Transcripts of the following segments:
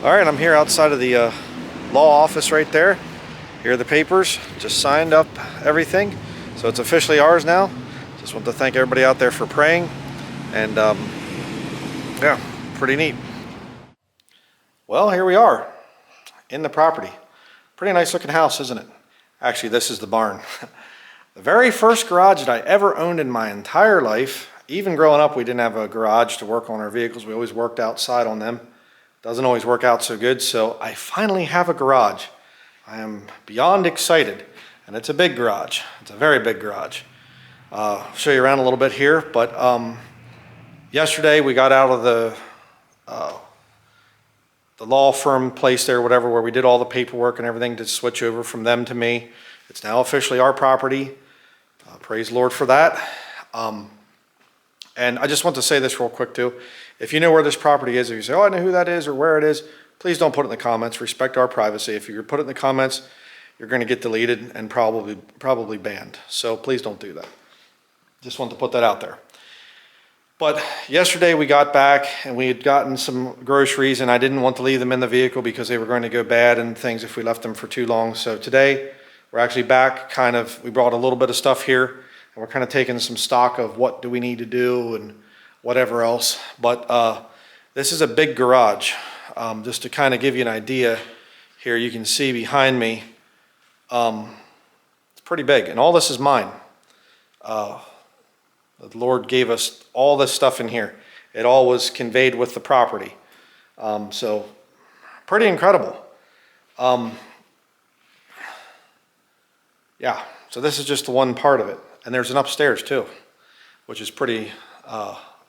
All right, I'm here outside of the law office right there. Here are the papers. Just signed up everything. So it's officially ours now. Just want to thank everybody out there for praying. And yeah, pretty neat. Well, here we are in the property. Pretty nice looking house, isn't it? Actually, this is the barn. The very first garage that I ever owned in my entire life. Even growing up, we didn't have a garage to work on our vehicles. We always worked outside on them. Doesn't always work out so good, so I finally have a garage. I am beyond excited, and it's a big garage. It's a very big garage. I'll show you around a little bit here, but yesterday we got out of the law firm place there, whatever, where we did all the paperwork and everything to switch over from them to me. It's now officially our property. Praise the Lord for that. And I just want to say this real quick too. If you know where this property is, if you say, oh, I know who that is or where it is, please don't put it in the comments. Respect our privacy. If you put it in the comments, you're going to get deleted and probably banned. So please don't do that. Just want to put that out there. But yesterday we got back and we had gotten some groceries, and I didn't want to leave them in the vehicle because they were going to go bad and things if we left them for too long. So today we're actually back we brought a little bit of stuff here, and we're kind of taking some stock of what do we need to do and whatever else. But this is a big garage. Just to kind of give you an idea, here you can see behind me, it's pretty big, and all this is mine. The Lord gave us all this stuff in here. It all was conveyed with the property. So pretty incredible. Yeah, so this is just the one part of it. And there's an upstairs too, which is pretty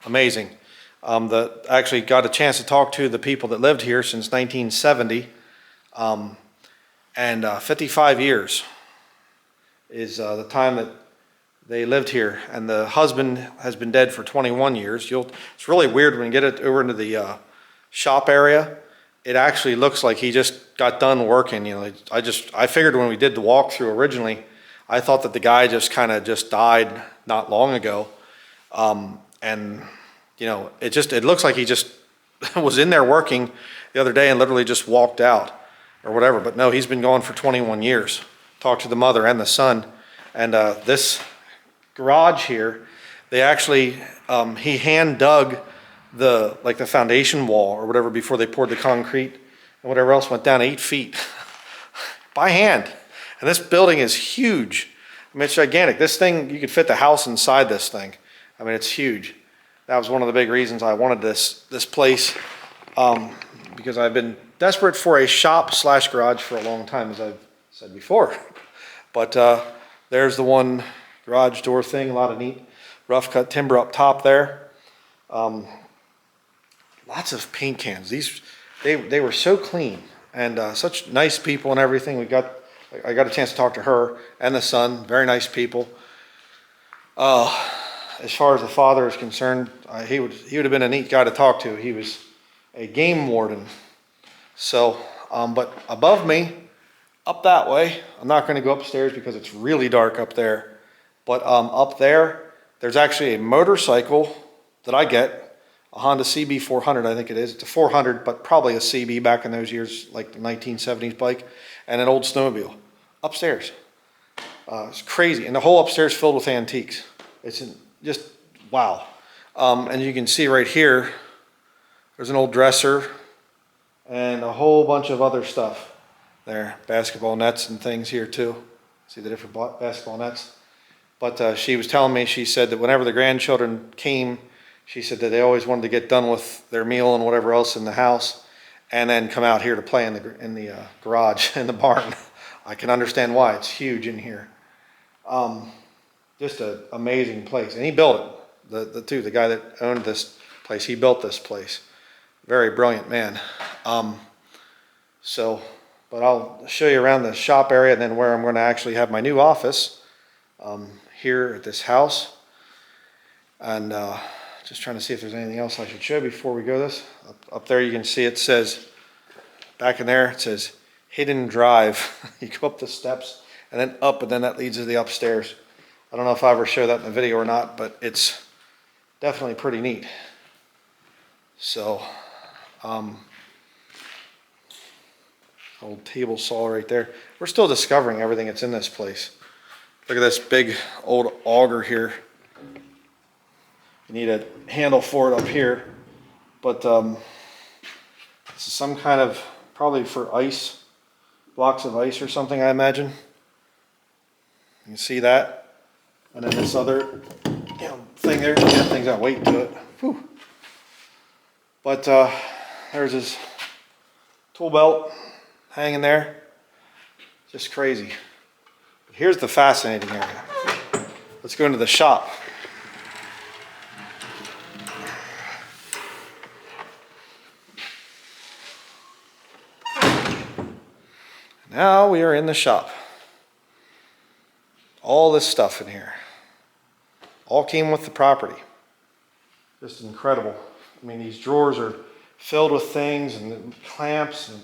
amazing. I actually got a chance to talk to the people that lived here since 1970, and 55 years is the time that they lived here, and the husband has been dead for 21 years. It's really weird when you get it over into the shop area. It actually looks like he just got done working. You know, I figured when we did the walkthrough originally, I thought that the guy just kind of just died not long ago, and you know, it looks like he just was in there working the other day and literally just walked out or whatever. But no, he's been gone for 21 years. Talked to the mother and the son, and this garage here, they actually he hand dug the foundation wall or whatever before they poured the concrete, and whatever else went down 8 feet by hand. And this building is huge. I mean, it's gigantic. This thing, you could fit the house inside this thing. I mean, it's huge. That was one of the big reasons I wanted this place, because I've been desperate for a shop/garage for a long time, as I've said before. But there's the one garage door thing, a lot of neat rough cut timber up top there. Lots of paint cans. They were so clean and such nice people and everything. I got a chance to talk to her and the son, very nice people. As far as the father is concerned, he would have been a neat guy to talk to. He was a game warden. So, but above me, up that way, I'm not going to go upstairs because it's really dark up there. But up there's actually a motorcycle that I get, a Honda CB 400, I think it is. It's a 400, but probably a CB back in those years, like the 1970s bike, and an old snowmobile upstairs. It's crazy, and the whole upstairs filled with antiques. It's just wow. And you can see right here, there's an old dresser and a whole bunch of other stuff there. Basketball nets and things here too. See the different basketball nets. But she was telling me, she said that whenever the grandchildren came, she said that they always wanted to get done with their meal and whatever else in the house and then come out here to play in the garage, in the barn. I can understand why. It's huge in here. Just an amazing place. And he built it. The guy that owned this place, he built this place. Very brilliant man. But I'll show you around the shop area and then where I'm going to actually have my new office here at this house. And just trying to see if there's anything else I should show before we go this. Up there you can see it says, back in there, it says Hidden Drive. You go up the steps and then up, and then that leads to the upstairs. I don't know if I ever show that in the video or not, but it's definitely pretty neat. So Old table saw right there. We're still discovering everything that's in this place. Look at this big old auger here. You need a handle for it up here. But this is some kind of, probably for ice, blocks of ice or something, I imagine. You can see that. And then this other thing there, that thing's got weight to it. Whew. But there's his tool belt hanging there. Just crazy. But here's the fascinating area. Let's go into the shop. Now we are in the shop. All this stuff in here. All came with the property. Just incredible. I mean, these drawers are filled with things and clamps and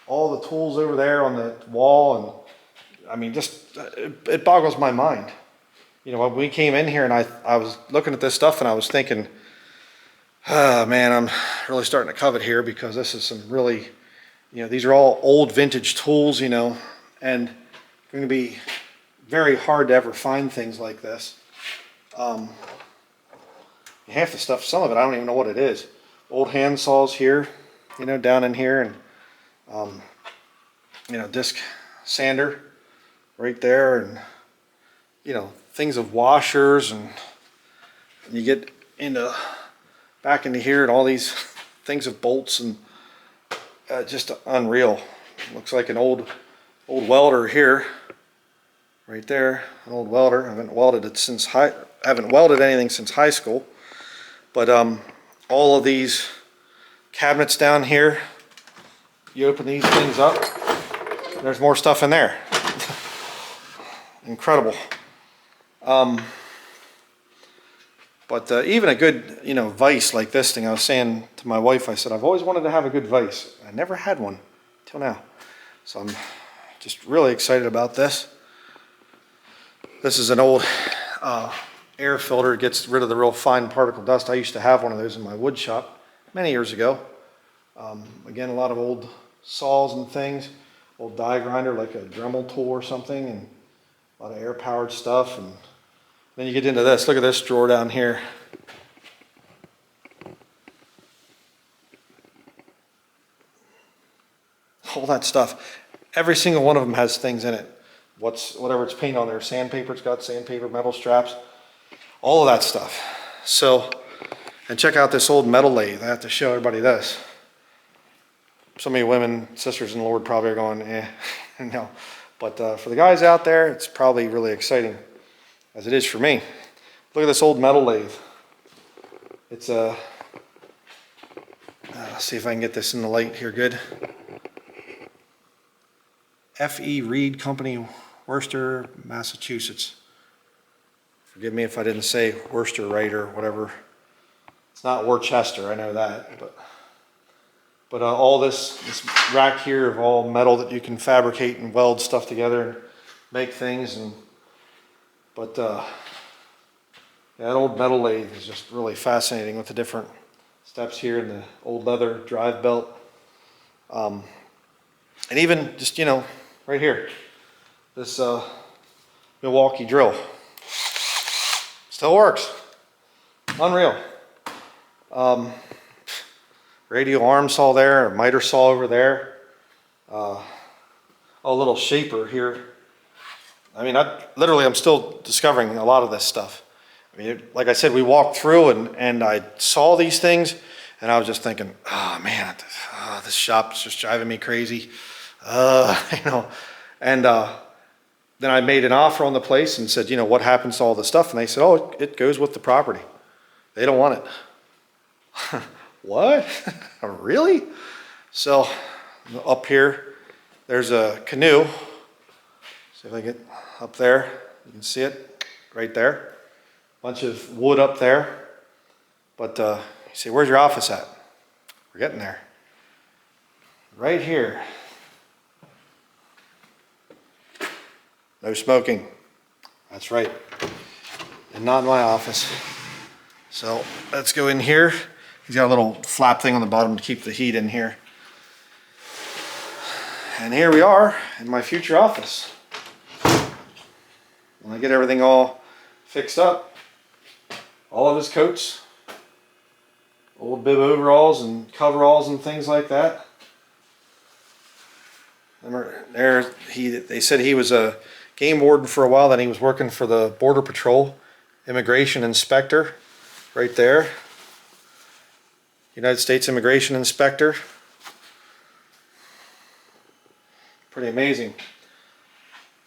all the tools over there on the wall. And I mean, just, it boggles my mind. You know, when we came in here and I was looking at this stuff and I was thinking, oh man, I'm really starting to covet here, because this is some really, you know, these are all old vintage tools, you know, and going to be very hard to ever find things like this. Half the stuff, some of it, I don't even know what it is. Old hand saws here, you know, down in here, and you know, disc sander right there, and you know, things of washers, and you get into back into here and all these things of bolts, and just unreal. Looks like an old welder here, right there, an old welder. I haven't welded anything since high school. But all of these cabinets down here, you open these things up, there's more stuff in there. Incredible. But even a good, you know, vise like this thing, I was saying to my wife, I said, I've always wanted to have a good vise. I never had one till now. So I'm just really excited about this. This is an old air filter. It gets rid of the real fine particle dust. I used to have one of those in my wood shop many years ago. Again, a lot of old saws and things, old die grinder like a Dremel tool or something, and a lot of air powered stuff. And then you get into this. Look at this drawer down here. All that stuff. Every single one of them has things in it. Whatever it's painted on there. Sandpaper, it's got sandpaper, metal straps. All of that stuff. So, and check out this old metal lathe. I have to show everybody this. Some of you women, sisters in the Lord, probably are going, no. But for the guys out there, it's probably really exciting, as it is for me. Look at this old metal lathe. It's a, let's see if I can get this in the light here good. F.E. Reed Company, Worcester, Massachusetts. Forgive me if I didn't say Worcester right or whatever. It's not Worcester, I know that. But all this rack here of all metal that you can fabricate and weld stuff together and make things. But that old metal lathe is just really fascinating with the different steps here and the old leather drive belt. And even just, you know, right here, this Milwaukee drill still works. Unreal. Radial arm saw there, a miter saw over there. A little shaper here. I mean, I'm still discovering a lot of this stuff. I mean, like I said, we walked through and I saw these things and I was just thinking, oh man, this shop's just driving me crazy. You know, and then I made an offer on the place and said, you know, what happens to all this stuff? And they said, oh, it goes with the property. They don't want it. What? Really? So up here, there's a canoe. See if I get up there. You can see it right there. Bunch of wood up there. But you see, where's your office at? We're getting there. Right here. No smoking. That's right. And not in my office. So let's go in here. He's got a little flap thing on the bottom to keep the heat in here. And here we are in my future office. When I get everything all fixed up, all of his coats, old bib overalls and coveralls and things like that. They said he was a game warden for a while, then he was working for the Border Patrol, immigration inspector, right there. United States Immigration Inspector. Pretty amazing.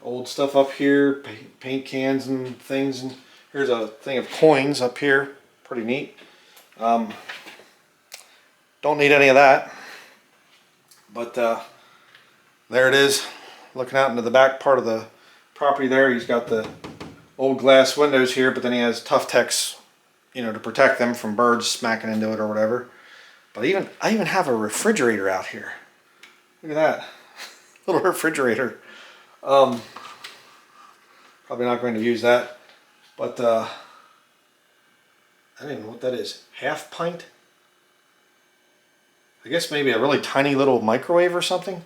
Old stuff up here, paint cans and things, and here's a thing of coins up here. Pretty neat. Don't need any of that, but there it is, looking out into the back part of the property there. He's got the old glass windows here, but then he has Tough Techs, you know, to protect them from birds smacking into it or whatever. But I even have a refrigerator out here. Look at that. Little refrigerator. Probably not going to use that, but I don't even know what that is. Half pint? I guess maybe a really tiny little microwave or something.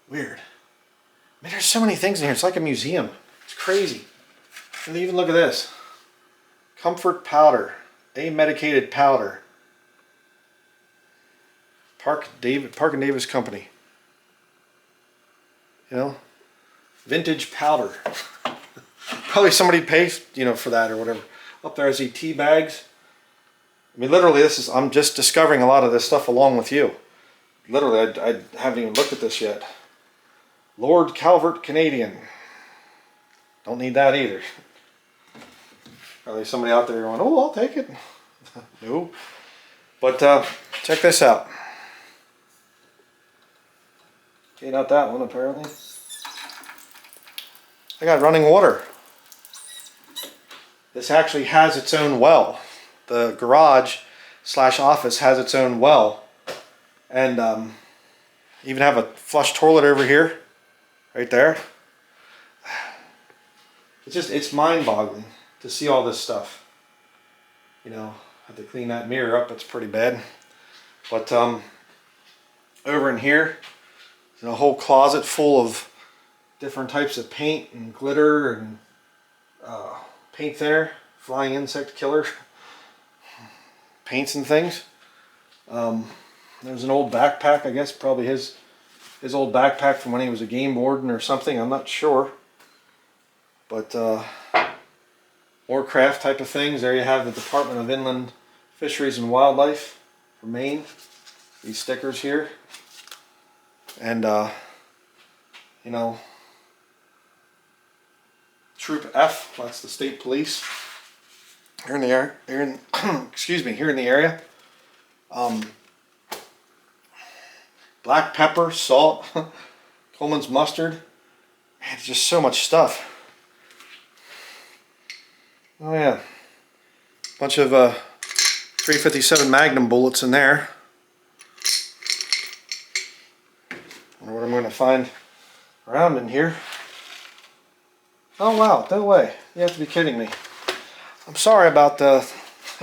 Weird. I mean, there's so many things in here. It's like a museum. It's crazy. And even look at this. Comfort powder. A-medicated powder. Park and Davis Company. You know, vintage powder. Probably somebody pays, you know, for that or whatever. Up there I see tea bags. I mean, literally, I'm just discovering a lot of this stuff along with you. Literally, I haven't even looked at this yet. Lord Calvert Canadian. Don't need that either. Probably somebody out there going, oh, I'll take it. No. But check this out. Okay, not that one apparently. I got running water. This actually has its own well. The garage / office has its own well. And even have a flush toilet over here. Right there. It's mind-boggling to see all this stuff. You know, I have to clean that mirror up. It's pretty bad. But over in here, there's a whole closet full of different types of paint and glitter and paint thinner, flying insect killer, paints and things. There's an old backpack, I guess probably his old backpack from when he was a game warden or something, I'm not sure. But more craft type of things. There you have the Department of Inland Fisheries and Wildlife for Maine. These stickers here. And you know, Troop F, that's the state police here in the area. Excuse me, here in the area. Black pepper, salt, Coleman's mustard. Man, it's just so much stuff. Oh yeah, bunch of 357 Magnum bullets in there. Wonder what I'm going to find around in here. Oh wow, no way. You have to be kidding me. I'm sorry about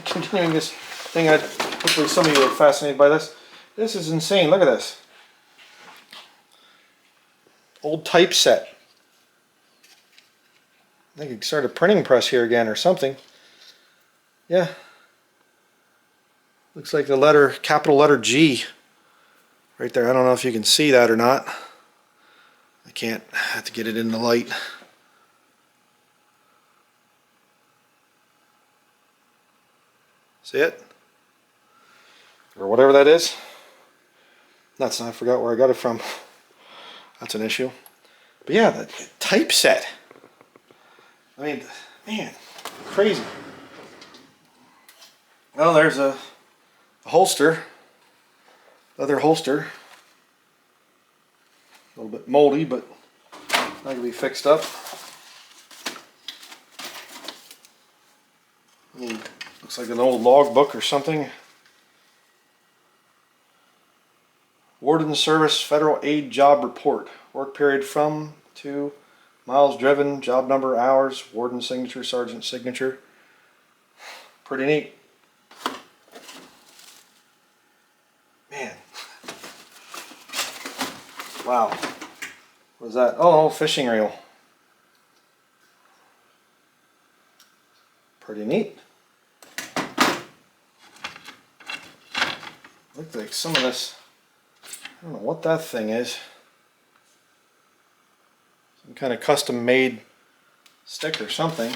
continuing this thing. Hopefully some of you are fascinated by this. This is insane. Look at this. Old typeset. I think he started a printing press here again or something. Yeah. Looks like the letter, capital letter G. Right there. I don't know if you can see that or not. I can't. I have to get it in the light. See it? Or whatever that is. Nuts, I forgot where I got it from. That's an issue. But yeah, the typeset. I mean, man, crazy. Well, there's a holster. Leather holster. A little bit moldy, but not going to be fixed up. Looks like an old log book or something. Warden Service Federal Aid Job Report. Work period from to miles driven, job number, hours, warden signature, sergeant signature. Pretty neat. Man. Wow. What is that? Oh, an old fishing reel. Pretty neat. Looks like some of this, I don't know what that thing is. Some kind of custom made stick or something.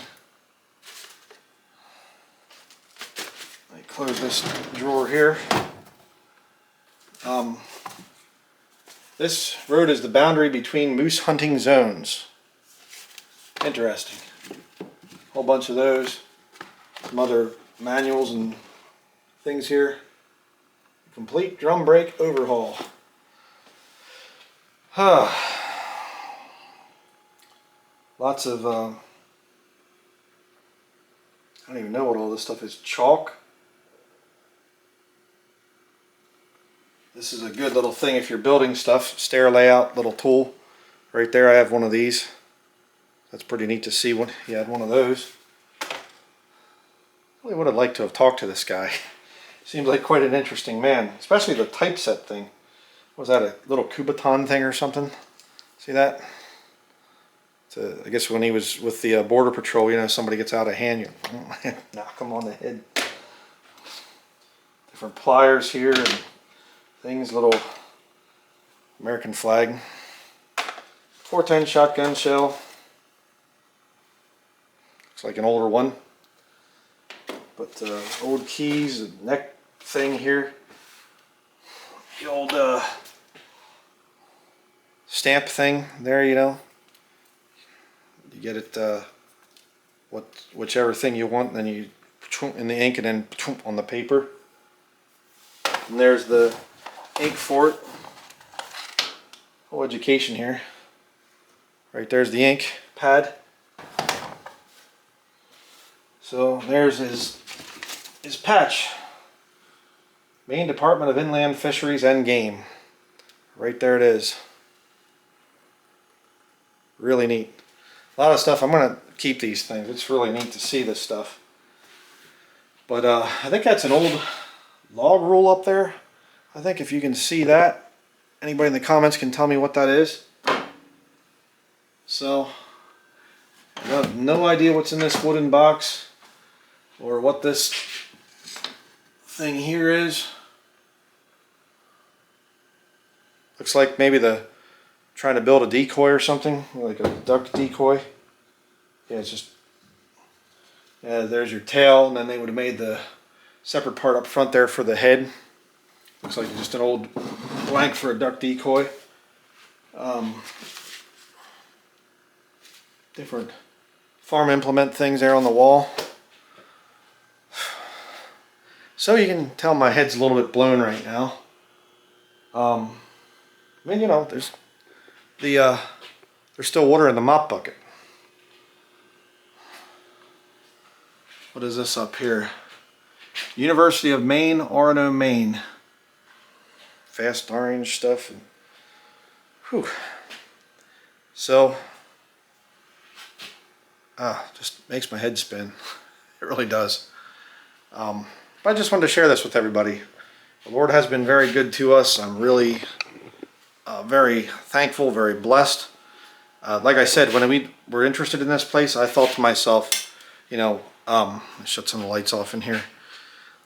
Let me close this drawer here. This road is the boundary between moose hunting zones. Interesting. Whole bunch of those. Some other manuals and things here. Complete drum brake overhaul. Lots of, I don't even know what all this stuff is. Chalk. This is a good little thing if you're building stuff. Stair layout, little tool. Right there I have one of these. That's pretty neat to see when he had one of those. I really would have liked to have talked to this guy. Seems like quite an interesting man, especially the typeset thing. Was that a little Kubaton thing or something? See that? I guess when he was with the Border Patrol, you know, somebody gets out of hand, you knock him on the head. Different pliers here and things, little American flag. 410 shotgun shell. Looks like an older one. But old keys, a neck thing here. The old stamp thing there, you know. You get it, whichever thing you want, and then you in the ink and then on the paper. And there's the ink for it. Whole education here. Right there's the ink pad. So there's his patch. Maine Department of Inland Fisheries and Game. Right there it is. Really neat. A lot of stuff. I'm going to keep these things. It's really neat to see this stuff. But I think that's an old log rule up there. I think if you can see that, anybody in the comments can tell me what that is. So, I have no idea what's in this wooden box or what this thing here is. Looks like maybe trying to build a decoy or something, like a duck decoy. Yeah, it's just, yeah, there's your tail, and then they would have made the separate part up front there for the head. Looks like just an old blank for a duck decoy. Different farm implement things there on the wall. So you can tell my head's a little bit blown right now. I mean, you know, there's still water in the mop bucket. What is this up here? University of Maine, Orono, Maine. Fast orange stuff. And, whew. So, just makes my head spin. It really does. But I just wanted to share this with everybody. The Lord has been very good to us. I'm really very thankful, very blessed. Like I said, when we were interested in this place, I thought to myself, you know, shut some of the lights off in here.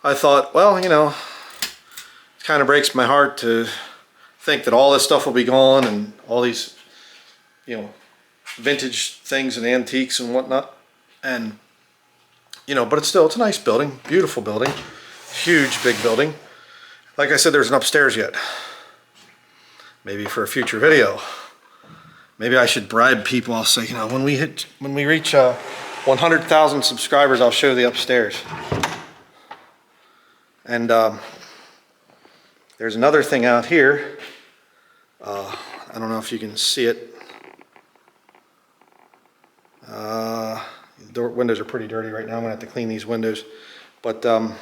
I thought, well, you know, it kind of breaks my heart to think that all this stuff will be gone and all these, you know, vintage things and antiques and whatnot. And, you know, but it's a nice building, beautiful building, huge, big building. Like I said, there's an upstairs yet. Maybe for a future video. Maybe I should bribe people. I'll say, you know, when we reach 100,000 subscribers, I'll show the upstairs. And there's another thing out here. I don't know if you can see it. The windows are pretty dirty right now. I'm gonna have to clean these windows. But a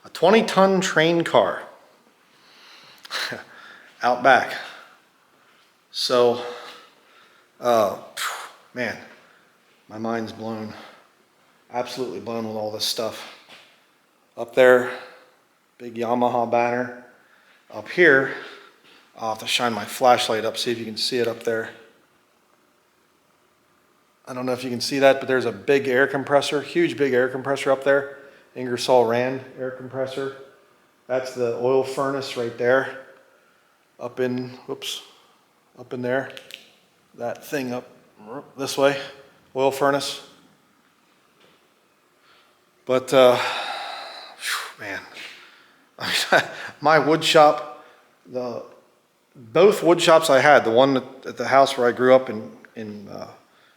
20-ton train car out back. So, man, my mind's blown. Absolutely blown with all this stuff. Up there, big Yamaha banner. Up here, I'll have to shine my flashlight up, see if you can see it up there. I don't know if you can see that, but there's a big air compressor, huge big air compressor up there. Ingersoll Rand air compressor. That's the oil furnace right there. Up in there. That thing up this way, oil furnace. But, man, my wood shop, both wood shops I had, the one at the house where I grew up in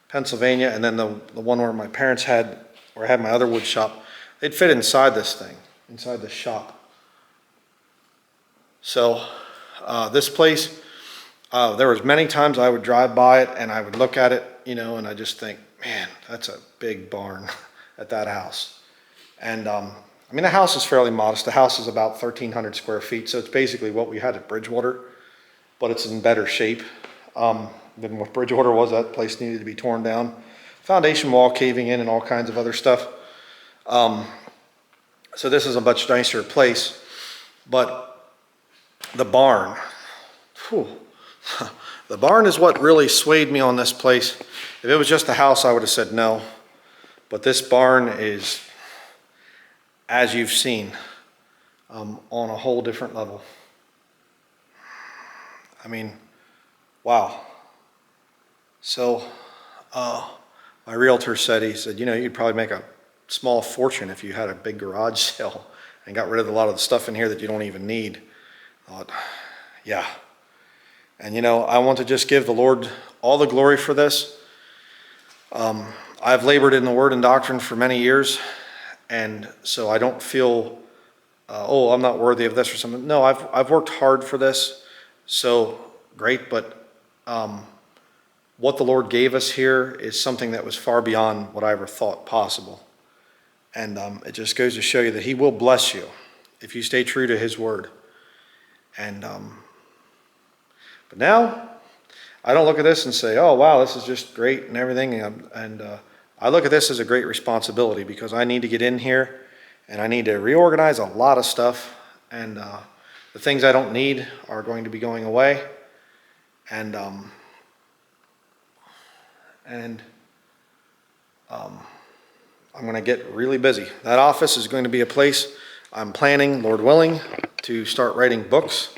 Pennsylvania, and then the one where my parents had, where I had my other wood shop, they'd fit inside this thing, inside the shop. So this place, there was many times I would drive by it and I would look at it, and I just think, man, that's a big barn at that house. And the house is fairly modest. The house is about 1,300 square feet, so it's basically what we had at Bridgewater, but it's in better shape than what Bridgewater was. That place needed to be torn down. Foundation wall caving in and all kinds of other stuff. So this is a much nicer place, but the barn, the barn is what really swayed me on this place. If it was just a house, I would have said no, but this barn is, as you've seen, on a whole different level. Wow. So my realtor said, you'd probably make a small fortune if you had a big garage sale and got rid of a lot of the stuff in here that you don't even need. I thought, yeah. And I want to just give the Lord all the glory for this. I've labored in the word and doctrine for many years, and so I don't feel, I'm not worthy of this or something. No, I've worked hard for this, so great, but what the Lord gave us here is something that was far beyond what I ever thought possible. And it just goes to show you that He will bless you if you stay true to His word. And but now, I don't look at this and say, oh, wow, this is just great and everything. And I look at this as a great responsibility, because I need to get in here and I need to reorganize a lot of stuff. And the things I don't need are going to be going away. And I'm going to get really busy. That office is going to be a place I'm planning, Lord willing, to start writing books,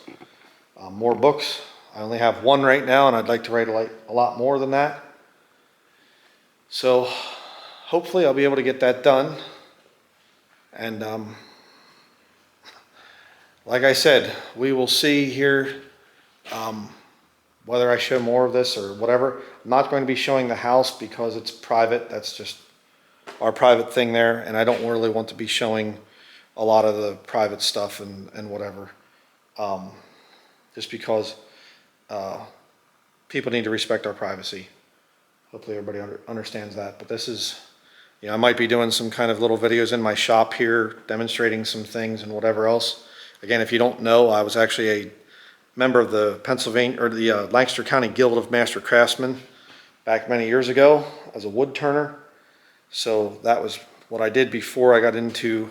more books. I only have one right now, and I'd like to write a lot more than that. So hopefully I'll be able to get that done. And like I said, we will see here whether I show more of this or whatever. I'm not going to be showing the house because it's private. That's just our private thing there, and I don't really want to be showing a lot of the private stuff and whatever, just because people need to respect our privacy. Hopefully everybody understands that. But this is, I might be doing some kind of little videos in my shop here, demonstrating some things and whatever else. Again, if you don't know, I was actually a member of the Lancaster County Guild of Master Craftsmen back many years ago as a wood turner. So that was what I did before I got into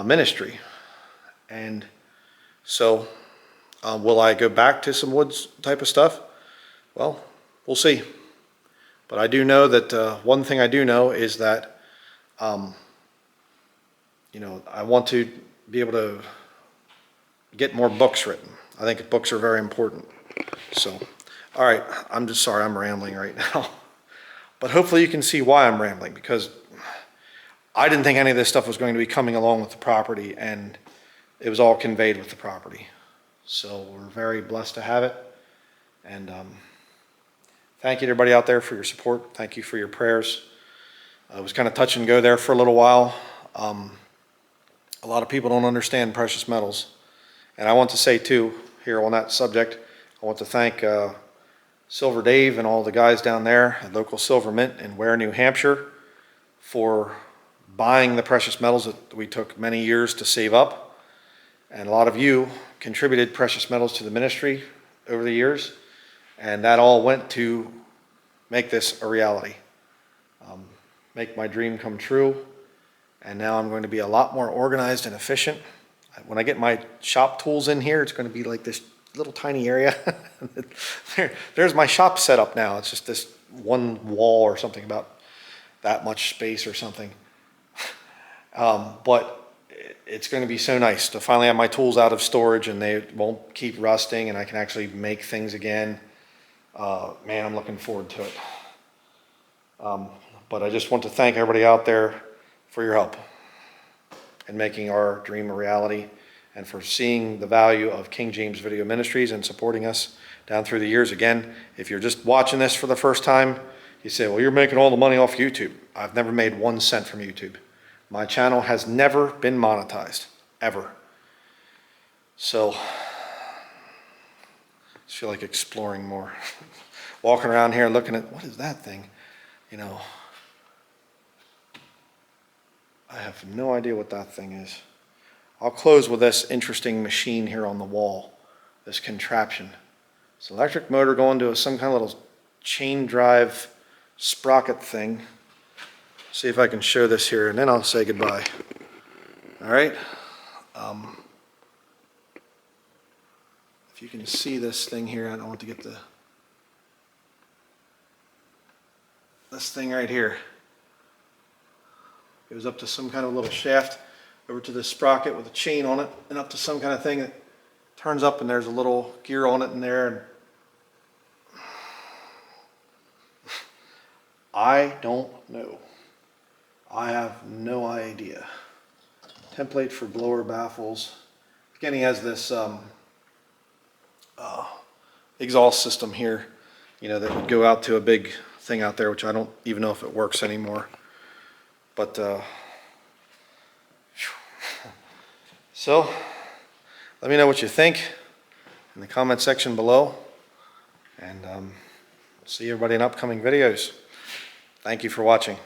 ministry. And so will I go back to some woods type of stuff? Well, we'll see. But I do know that one thing I do know is that I want to be able to get more books written. I think books are very important. So, all right, I'm just sorry I'm rambling right now. But hopefully you can see why I'm rambling, because I didn't think any of this stuff was going to be coming along with the property, and it was all conveyed with the property. So we're very blessed to have it. And thank you to everybody out there for your support. Thank you for your prayers. It was kind of touch and go there for a little while. A lot of people don't understand precious metals. And I want to say too, here on that subject, I want to thank Silver Dave and all the guys down there at local Silver Mint in Ware, New Hampshire, for buying the precious metals that we took many years to save up. And a lot of you contributed precious metals to the ministry over the years, and that all went to make this a reality, make my dream come true. And now I'm going to be a lot more organized and efficient. When I get my shop tools in here, it's going to be like this little tiny area. There's my shop set up now. It's just this one wall or something, about that much space or something. But it's going to be so nice to finally have my tools out of storage and they won't keep rusting and I can actually make things again. Man, I'm looking forward to it. But I just want to thank everybody out there for your help in making our dream a reality and for seeing the value of King James Video Ministries and supporting us down through the years. Again, if you're just watching this for the first time, you say, well, you're making all the money off YouTube. I've never made 1 cent from YouTube. My channel has never been monetized, ever. So, I just feel like exploring more. Walking around here looking at, what is that thing? You know, I have no idea what that thing is. I'll close with this interesting machine here on the wall, this contraption. It's an electric motor going to some kind of little chain drive sprocket thing. See if I can show this here, and then I'll say goodbye. All right. If you can see this thing here, I don't want to get this thing right here. Goes up to some kind of little shaft, over to the sprocket with a chain on it, and up to some kind of thing that turns up, and there's a little gear on it in there. And I don't know. I have no idea. Template for blower baffles. Again, he has this exhaust system here, you know, that would go out to a big thing out there, which I don't even know if it works anymore. But so let me know what you think in the comment section below, and see everybody in upcoming videos. Thank you for watching.